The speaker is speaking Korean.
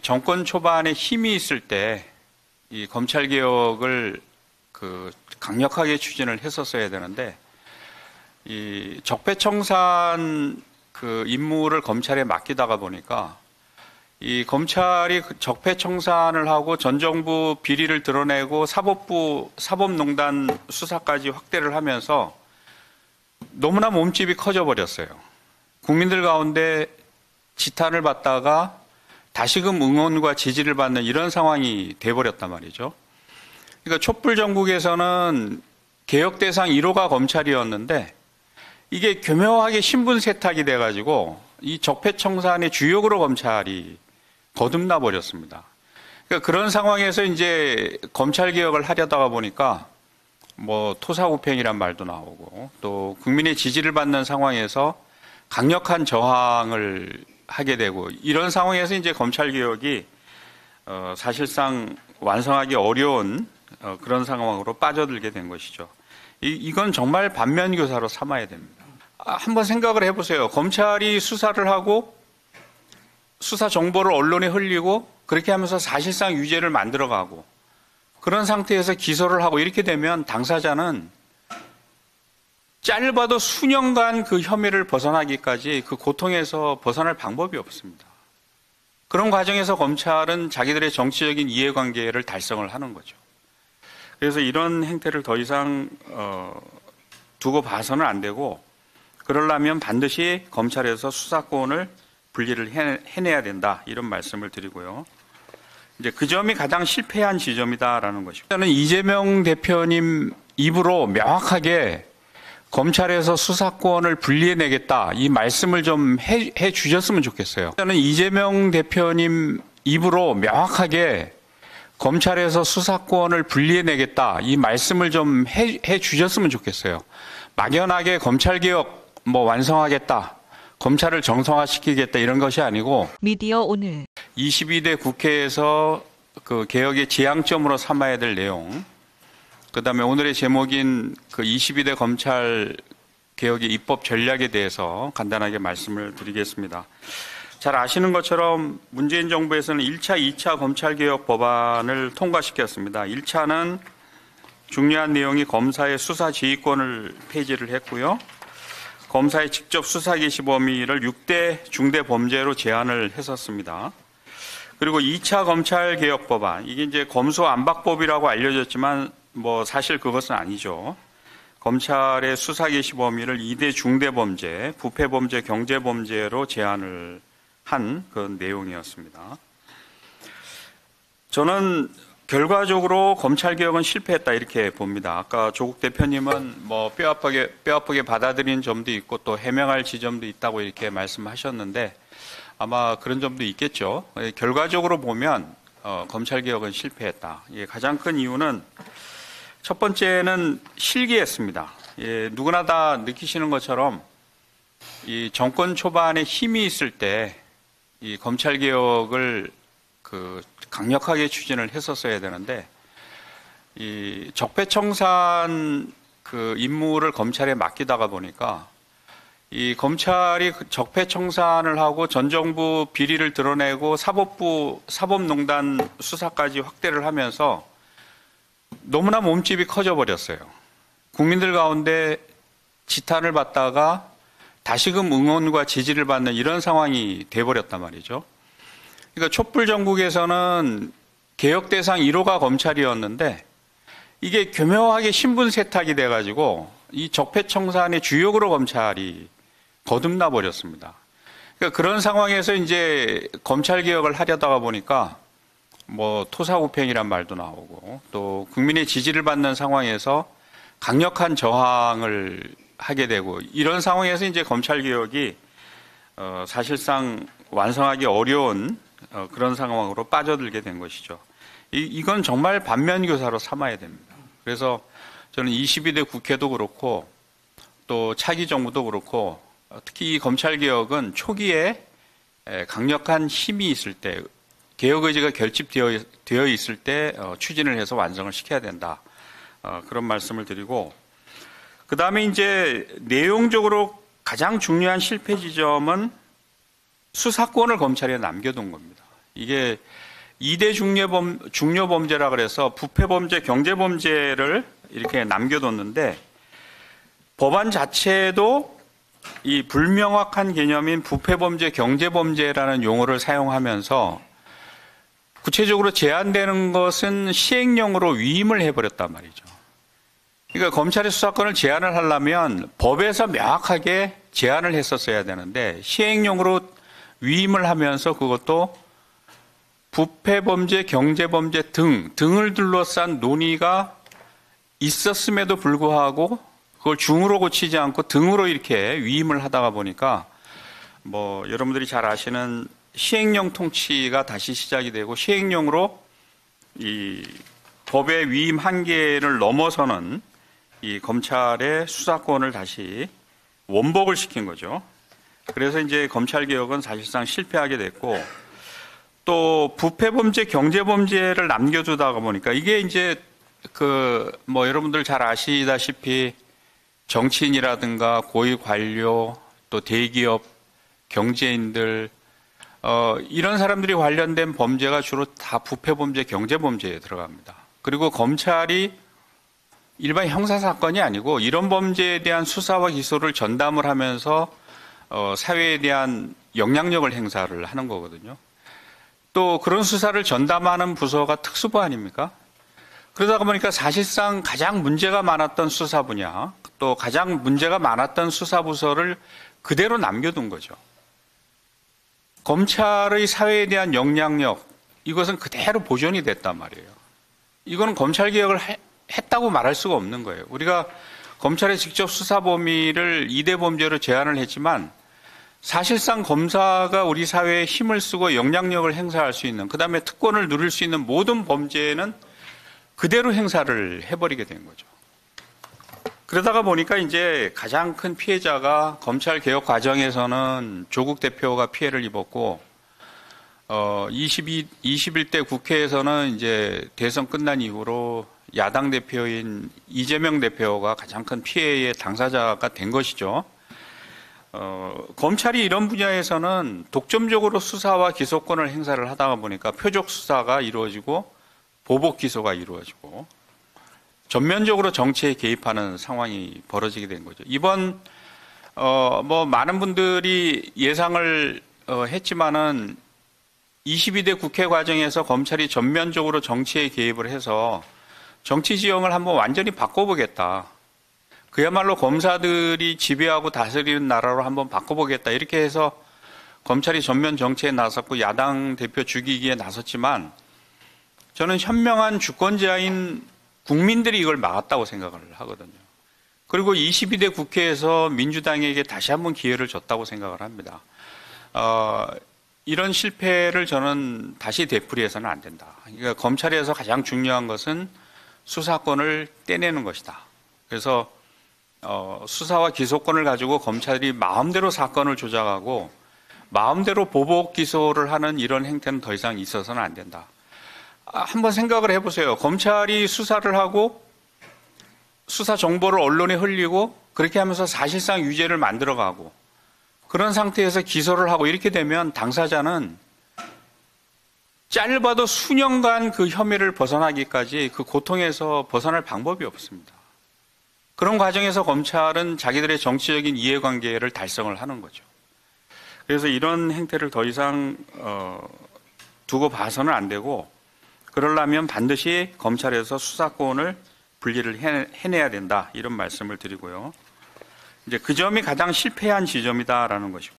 정권 초반에 힘이 있을 때 이 검찰 개혁을 강력하게 추진을 했었어야 되는데 이 적폐청산 임무를 검찰에 맡기다가 보니까 이 검찰이 적폐청산을 하고 전 정부 비리를 드러내고 사법농단 수사까지 확대를 하면서 너무나 몸집이 커져 버렸어요. 국민들 가운데 지탄을 받다가 다시금 응원과 지지를 받는 이런 상황이 돼버렸단 말이죠. 그러니까 촛불 정국에서는 개혁 대상 1호가 검찰이었는데 이게 교묘하게 신분 세탁이 돼가지고 이 적폐청산의 주역으로 검찰이 거듭나 버렸습니다. 그러니까 그런 상황에서 이제 검찰 개혁을 하려다가 보니까 뭐 토사구팽이란 말도 나오고 또 국민의 지지를 받는 상황에서 강력한 저항을 하게 되고 이런 상황에서 이제 검찰 개혁이 사실상 완성하기 어려운 그런 상황으로 빠져들게 된 것이죠. 이건 정말 반면교사로 삼아야 됩니다. 한번 생각을 해보세요. 검찰이 수사를 하고 수사 정보를 언론에 흘리고 그렇게 하면서 사실상 유죄를 만들어가고 그런 상태에서 기소를 하고 이렇게 되면 당사자는 짧아도 수년간 그 혐의를 벗어나기까지 그 고통에서 벗어날 방법이 없습니다. 그런 과정에서 검찰은 자기들의 정치적인 이해관계를 달성을 하는 거죠. 그래서 이런 행태를 더 이상 두고 봐서는 안 되고 그러려면 반드시 검찰에서 수사권을 분리를 해내야 된다 이런 말씀을 드리고요. 이제 그 점이 가장 실패한 지점이다라는 것이고 저는 이재명 대표님 입으로 명확하게 검찰에서 수사권을 분리해내겠다 이 말씀을 좀 해 주셨으면 좋겠어요. 저는 이재명 대표님 입으로 명확하게 검찰에서 수사권을 분리해내겠다 이 말씀을 좀 해 주셨으면 좋겠어요. 막연하게 검찰개혁 완성하겠다, 검찰을 정상화시키겠다 이런 것이 아니고 미디어 오늘 22대 국회에서 그 개혁의 지향점으로 삼아야 될 내용, 그다음에 오늘의 제목인 그 22대 검찰 개혁의 입법 전략에 대해서 간단하게 말씀을 드리겠습니다. 잘 아시는 것처럼 문재인 정부에서는 1차, 2차 검찰개혁 법안을 통과시켰습니다. 1차는 중요한 내용이 검사의 수사 지휘권을 폐지를 했고요. 검사의 직접 수사 개시 범위를 6대 중대 범죄로 제한을 했었습니다. 그리고 2차 검찰개혁 법안, 이게 이제 검수안박법이라고 알려졌지만 사실 그것은 아니죠. 검찰의 수사 개시 범위를 2대 중대 범죄, 부패 범죄, 경제 범죄로 제한을 한 그런 내용이었습니다. 저는 결과적으로 검찰 개혁은 실패했다 이렇게 봅니다. 아까 조국 대표님은 뼈아프게 받아들인 점도 있고 또 해명할 지점도 있다고 이렇게 말씀하셨는데 아마 그런 점도 있겠죠. 결과적으로 보면 검찰 개혁은 실패했다. 가장 큰 이유는 첫 번째는 실기했습니다. 누구나 다 느끼시는 것처럼 이 정권 초반에 힘이 있을 때 이 검찰 개혁을 강력하게 추진을 했었어야 되는데 이 적폐청산 임무를 검찰에 맡기다가 보니까 이 검찰이 적폐청산을 하고 전 정부 비리를 드러내고 사법농단 수사까지 확대를 하면서 너무나 몸집이 커져 버렸어요. 국민들 가운데 지탄을 받다가 다시금 응원과 지지를 받는 이런 상황이 돼버렸단 말이죠. 그러니까 촛불 정국에서는 개혁 대상 1호가 검찰이었는데 이게 교묘하게 신분 세탁이 돼가지고 이 적폐청산의 주역으로 검찰이 거듭나 버렸습니다. 그러니까 그런 상황에서 이제 검찰 개혁을 하려다가 보니까 토사구팽이란 말도 나오고 또 국민의 지지를 받는 상황에서 강력한 저항을 하게 되고 이런 상황에서 이제 검찰 개혁이 사실상 완성하기 어려운 그런 상황으로 빠져들게 된 것이죠. 이건 정말 반면교사로 삼아야 됩니다. 그래서 저는 22대 국회도 그렇고 또 차기 정부도 그렇고 특히 이 검찰 개혁은 초기에 강력한 힘이 있을 때 개혁 의지가 결집되어 있을 때 추진을 해서 완성을 시켜야 된다. 그런 말씀을 드리고 그 다음에 이제 내용적으로 가장 중요한 실패 지점은 수사권을 검찰에 남겨둔 겁니다. 이게 2대 중요범죄라 그래서 부패범죄, 경제범죄를 이렇게 남겨뒀는데 법안 자체도 이 불명확한 개념인 부패범죄, 경제범죄라는 용어를 사용하면서 구체적으로 제한되는 것은 시행령으로 위임을 해버렸단 말이죠. 그러니까 검찰의 수사권을 제한을 하려면 법에서 명확하게 제한을 했었어야 되는데 시행령으로 위임을 하면서 그것도 부패범죄, 경제범죄 등을 둘러싼 논의가 있었음에도 불구하고 그걸 중으로 고치지 않고 등으로 이렇게 위임을 하다가 보니까 뭐 여러분들이 잘 아시는 시행령 통치가 다시 시작이 되고 시행령으로 이 법의 위임 한계를 넘어서는 이 검찰의 수사권을 다시 원복을 시킨 거죠. 그래서 이제 검찰 개혁은 사실상 실패하게 됐고 또 부패범죄, 경제범죄를 남겨두다가 보니까 이게 이제 뭐 여러분들 잘 아시다시피 정치인이라든가 고위 관료 또 대기업 경제인들 이런 사람들이 관련된 범죄가 주로 다 부패범죄, 경제범죄에 들어갑니다. 그리고 검찰이 일반 형사사건이 아니고 이런 범죄에 대한 수사와 기소를 전담을 하면서 사회에 대한 영향력을 행사를 하는 거거든요. 또 그런 수사를 전담하는 부서가 특수부 아닙니까? 그러다 보니까 사실상 가장 문제가 많았던 수사 분야, 또 가장 문제가 많았던 수사부서를 그대로 남겨둔 거죠. 검찰의 사회에 대한 영향력, 이것은 그대로 보존이 됐단 말이에요. 이거는 검찰개혁을 했다고 말할 수가 없는 거예요. 우리가 검찰의 직접 수사 범위를 2대 범죄로 제한을 했지만 사실상 검사가 우리 사회에 힘을 쓰고 영향력을 행사할 수 있는, 그 다음에 특권을 누릴 수 있는 모든 범죄에는 그대로 행사를 해버리게 된 거죠. 그러다가 보니까 이제 가장 큰 피해자가 검찰 개혁 과정에서는 조국 대표가 피해를 입었고, 21대 국회에서는 이제 대선 끝난 이후로 야당 대표인 이재명 대표가 가장 큰 피해의 당사자가 된 것이죠. 검찰이 이런 분야에서는 독점적으로 수사와 기소권을 행사를 하다가 보니까 표적 수사가 이루어지고 보복 기소가 이루어지고 전면적으로 정치에 개입하는 상황이 벌어지게 된 거죠. 이번 뭐 많은 분들이 예상을 했지만은 22대 국회 과정에서 검찰이 전면적으로 정치에 개입을 해서 정치 지형을 한번 완전히 바꿔보겠다. 그야말로 검사들이 지배하고 다스리는 나라로 한번 바꿔보겠다. 이렇게 해서 검찰이 전면 정치에 나섰고 야당 대표 죽이기에 나섰지만 저는 현명한 주권자인 국민들이 이걸 막았다고 생각을 하거든요. 그리고 22대 국회에서 민주당에게 다시 한번 기회를 줬다고 생각을 합니다. 이런 실패를 저는 다시 되풀이해서는 안 된다. 그러니까 검찰에서 가장 중요한 것은 수사권을 떼내는 것이다. 그래서 수사와 기소권을 가지고 검찰이 마음대로 사건을 조작하고 마음대로 보복 기소를 하는 이런 행태는 더 이상 있어서는 안 된다. 한번 생각을 해보세요. 검찰이 수사를 하고 수사 정보를 언론에 흘리고 그렇게 하면서 사실상 유죄를 만들어가고 그런 상태에서 기소를 하고 이렇게 되면 당사자는 짧아도 수년간 그 혐의를 벗어나기까지 그 고통에서 벗어날 방법이 없습니다. 그런 과정에서 검찰은 자기들의 정치적인 이해관계를 달성을 하는 거죠. 그래서 이런 행태를 더 이상 두고 봐서는 안 되고 그러려면 반드시 검찰에서 수사권을 분리를 해내야 된다. 이런 말씀을 드리고요. 이제 그 점이 가장 실패한 지점이다라는 것이고